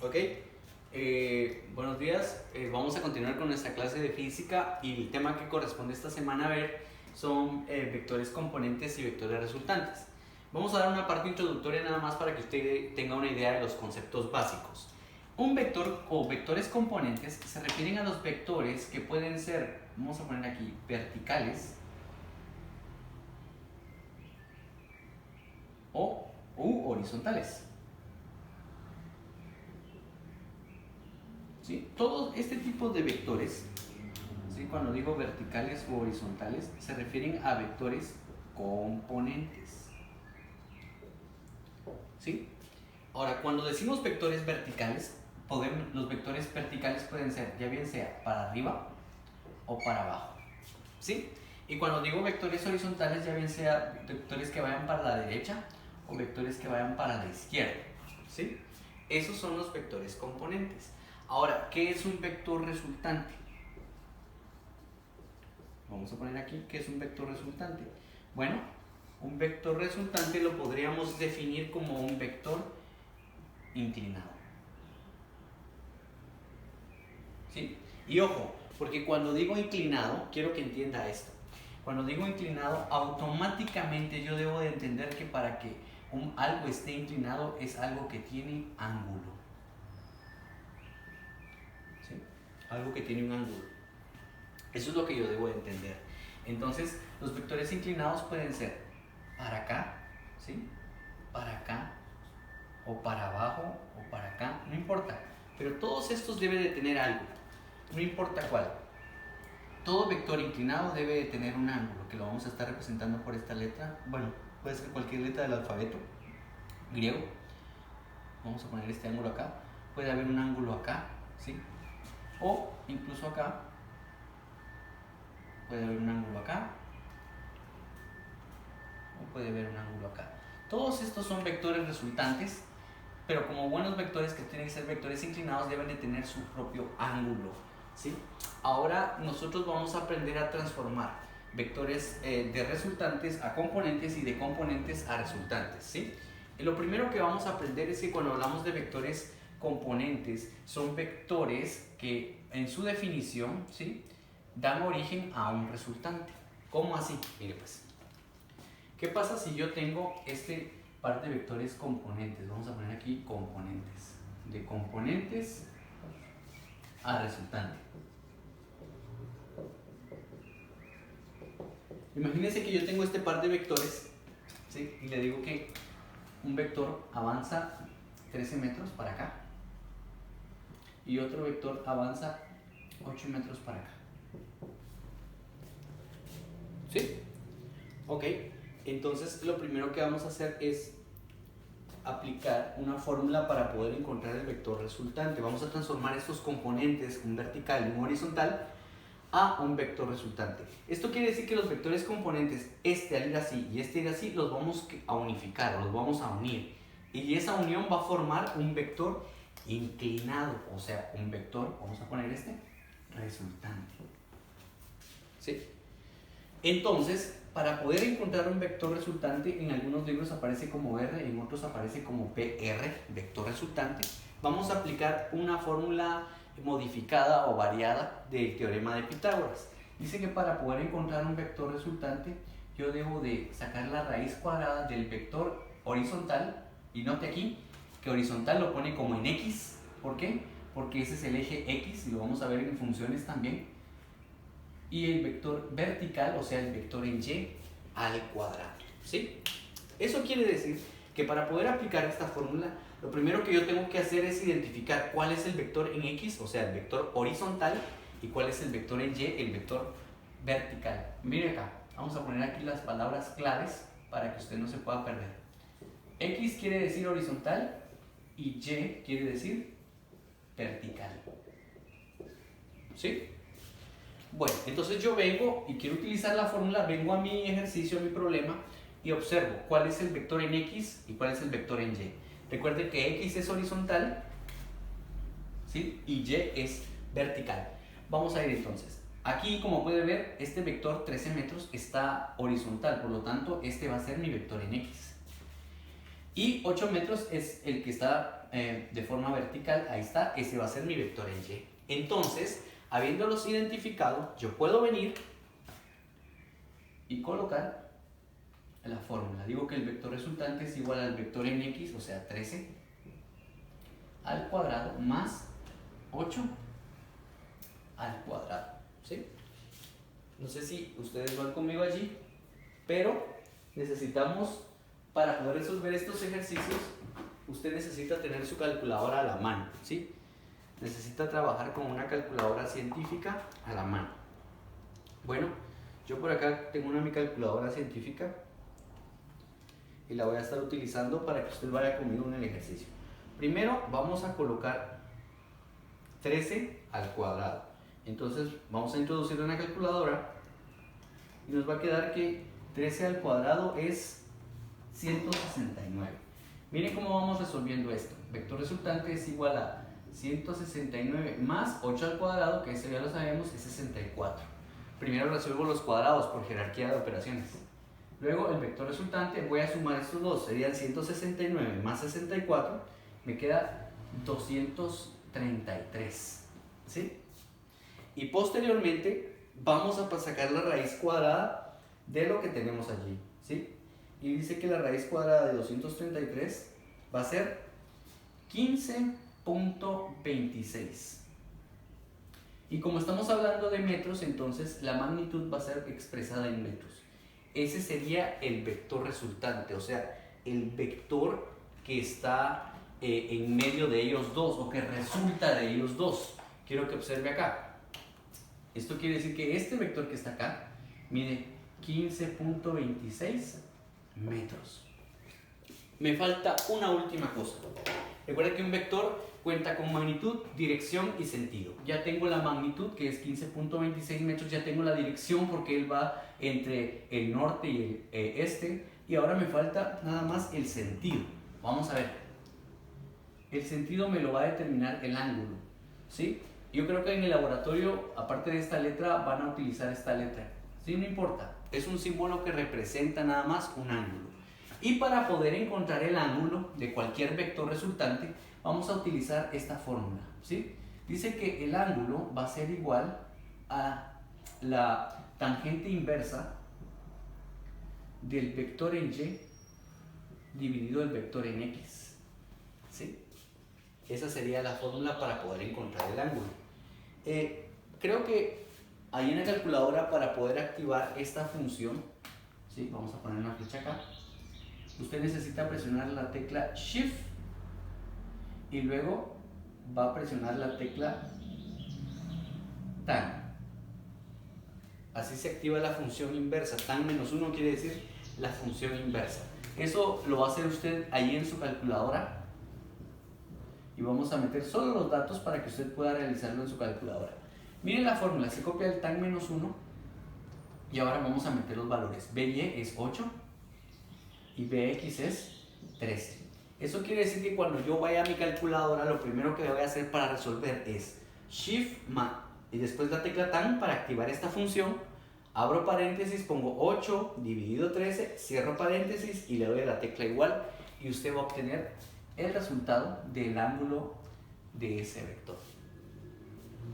Ok, buenos días. Vamos a continuar con nuestra clase de física y el tema que corresponde esta semana a ver son vectores componentes y vectores resultantes. Vamos a dar una parte introductoria nada más para que usted tenga una idea de los conceptos básicos. Un vector o vectores componentes se refieren a los vectores que pueden ser, vamos a poner aquí, verticales u horizontales. ¿Sí? Todo este tipo de vectores, ¿sí? Cuando digo verticales u horizontales, se refieren a vectores componentes. ¿Sí? Ahora, cuando decimos vectores verticales, los vectores verticales pueden ser ya bien sea para arriba o para abajo. ¿Sí? Y cuando digo vectores horizontales, ya bien sea vectores que vayan para la derecha o vectores que vayan para la izquierda. ¿Sí? Esos son los vectores componentes. Ahora, ¿qué es un vector resultante? Vamos a poner aquí, ¿qué es un vector resultante? Bueno, un vector resultante lo podríamos definir como un vector inclinado. ¿Sí? Y ojo, porque cuando digo inclinado, quiero que entienda esto. Cuando digo inclinado, automáticamente yo debo de entender que para que algo esté inclinado es algo que tiene ángulo. ¿Sí? Algo que tiene un ángulo. Eso es lo que yo debo de entender. Entonces, los vectores inclinados pueden ser para acá, ¿sí? Para acá, o para abajo, o para acá, no importa. Pero todos estos deben de tener algo, no importa cuál. Todo vector inclinado debe de tener un ángulo, que lo vamos a estar representando por esta letra. Bueno, puede ser cualquier letra del alfabeto griego. Vamos a poner este ángulo acá. Puede haber un ángulo acá, ¿sí? O incluso acá. Puede haber un ángulo acá. O puede haber un ángulo acá. Todos estos son vectores resultantes, pero como buenos vectores que tienen que ser vectores inclinados deben de tener su propio ángulo, ¿sí? Ahora nosotros vamos a aprender a transformar vectores de resultantes a componentes y de componentes a resultantes, ¿sí? Y lo primero que vamos a aprender es que cuando hablamos de vectores componentes son vectores que en su definición, ¿sí?, dan origen a un resultante. ¿Cómo así? Mire pues, ¿qué pasa si yo tengo este par de vectores componentes? Vamos a poner aquí componentes. De componentes a resultante. Imagínense que yo tengo este par de vectores, ¿sí?, y le digo que un vector avanza 13 metros para acá y otro vector avanza 8 metros para acá. ¿Sí? Ok, entonces lo primero que vamos a hacer es aplicar una fórmula para poder encontrar el vector resultante. Vamos a transformar estos componentes, un vertical y un horizontal, a un vector resultante. Esto quiere decir que los vectores componentes, este al ir así y este ir así, los vamos a unificar, los vamos a unir. Y esa unión va a formar un vector inclinado, o sea, un vector, vamos a poner este, resultante. ¿Sí? Entonces, para poder encontrar un vector resultante, en algunos libros aparece como R, en otros aparece como PR, vector resultante. Vamos a aplicar una fórmula modificada o variada del teorema de Pitágoras. Dice que para poder encontrar un vector resultante, yo debo de sacar la raíz cuadrada del vector horizontal, y note aquí que horizontal lo pone como en X. ¿Por qué? Porque ese es el eje X, y lo vamos a ver en funciones también. Y el vector vertical, o sea, el vector en Y al cuadrado, ¿sí? Eso quiere decir que para poder aplicar esta fórmula, lo primero que yo tengo que hacer es identificar cuál es el vector en X, o sea, el vector horizontal, y cuál es el vector en Y, el vector vertical. Mire acá, vamos a poner aquí las palabras claves para que usted no se pueda perder. X quiere decir horizontal y Y quiere decir vertical, ¿sí? Bueno, entonces yo vengo y quiero utilizar la fórmula, vengo a mi ejercicio, a mi problema, y observo cuál es el vector en X y cuál es el vector en Y. Recuerden que X es horizontal, ¿sí?, y Y es vertical. Vamos a ir entonces. Aquí, como puede ver, este vector 13 metros está horizontal, por lo tanto, este va a ser mi vector en X. Y 8 metros es el que está de forma vertical, ahí está, ese va a ser mi vector en Y. Entonces, habiéndolos identificado, yo puedo venir y colocar la fórmula. Digo que el vector resultante es igual al vector en X, o sea 13 al cuadrado más 8 al cuadrado, ¿sí? No sé si ustedes van conmigo allí, pero necesitamos, para poder resolver estos ejercicios, usted necesita tener su calculadora a la mano, ¿sí? Necesita trabajar con una calculadora científica a la mano. Bueno, yo por acá tengo mi calculadora científica y la voy a estar utilizando para que usted vaya conmigo en el ejercicio. Primero vamos a colocar 13 al cuadrado. Entonces vamos a introducir una calculadora y nos va a quedar que 13 al cuadrado es 169. Miren cómo vamos resolviendo esto. Vector resultante es igual a 169 más 8 al cuadrado, que eso ya lo sabemos, es 64. Primero resuelvo los cuadrados por jerarquía de operaciones. Luego el vector resultante, voy a sumar estos dos, serían 169 más 64, me queda 233, ¿sí? Y posteriormente vamos a sacar la raíz cuadrada de lo que tenemos allí, ¿sí? Y dice que la raíz cuadrada de 233 va a ser 15.26. Y como estamos hablando de metros, entonces la magnitud va a ser expresada en metros. Ese sería el vector resultante, o sea, el vector que está en medio de ellos dos, o que resulta de ellos dos. Quiero que observe acá. Esto quiere decir que este vector que está acá mide 15.26 metros. Me falta una última cosa. Recuerda que un vector cuenta con magnitud, dirección y sentido. Ya tengo la magnitud, que es 15.26 metros, ya tengo la dirección porque él va entre el norte y el este, y ahora me falta nada más el sentido. Vamos a ver. El sentido me lo va a determinar el ángulo, ¿sí? Yo creo que en el laboratorio, aparte de esta letra, van a utilizar esta letra. Sí, no importa. Es un símbolo que representa nada más un ángulo. Y para poder encontrar el ángulo de cualquier vector resultante, vamos a utilizar esta fórmula, ¿sí? Dice que el ángulo va a ser igual a la tangente inversa del vector en Y dividido el vector en X, ¿sí? Esa sería la fórmula para poder encontrar el ángulo. Creo que ahí en la calculadora, para poder activar esta función, ¿sí? Vamos a poner una flecha acá. Usted necesita presionar la tecla Shift y luego va a presionar la tecla tan. Así se activa la función inversa. Tan menos 1 quiere decir la función inversa. Eso lo va a hacer usted ahí en su calculadora y vamos a meter solo los datos para que usted pueda realizarlo en su calculadora. Miren la fórmula, se copia el tan menos 1 y ahora vamos a meter los valores. BY es 8 y BX es 13. Eso quiere decir que cuando yo vaya a mi calculadora, lo primero que voy a hacer para resolver es Shift y después la tecla tan para activar esta función. Abro paréntesis, pongo 8 dividido 13, cierro paréntesis y le doy a la tecla igual y usted va a obtener el resultado del ángulo de ese vector.